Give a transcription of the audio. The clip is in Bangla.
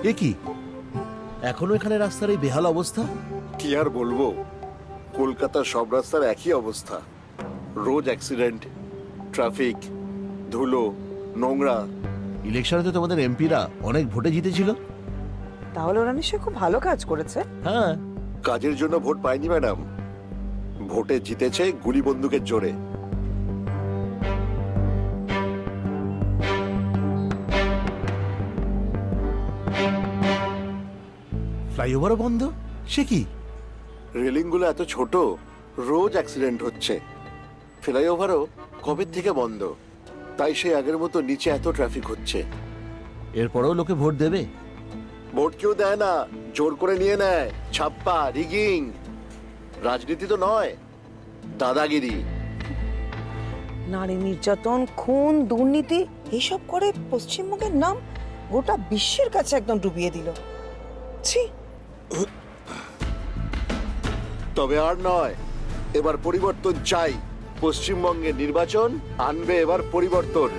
এ কি, এখনো এখানে রাস্তার এই বেহাল অবস্থা? কি আর বলবো, কলকাতার সব রাস্তার একই অবস্থা। রোজ অ্যাক্সিডেন্ট, ট্রাফিক, ধুলো, নোংরা। ইলেকশনে তো তোমাদের এমপিরা অনেক ভোটে জিতেছিল। তাহলে ওরা নিশ্চয়ই খুব ভালো কাজ করেছে। হ্যাঁ, কাজের জন্য ভোট পায়নি ম্যাডাম, ভোটে জিতেছে গুলি বন্দুকের জোরে। ফ্লাইওভারও বন্ধ, সে কি? রেলিংগুলো এত ছোট, রোজ অ্যাক্সিডেন্ট হচ্ছে। ফ্লাইওভারও কবে থেকে বন্ধ, তাই সে আগের মতো নিচে এত ট্রাফিক হচ্ছে। এরপরেও লোকে ভোট দেবে? ভোট কেউ দেয় না, জোর করে নিয়ে নেয়। ছাপ্পা, রিগিং। রাজনীতি তো নয়, দাদাগিরি। নারী নির্যাতন, খুন, দুর্নীতি এইসব করে পশ্চিমবঙ্গের নাম গোটা বিশ্বের কাছে একদম ডুবিয়ে দিল। ছি। তবে আর নয়, এবার পরিবর্তন চাই। পশ্চিমবঙ্গের নির্বাচন আনবে এবার পরিবর্তন।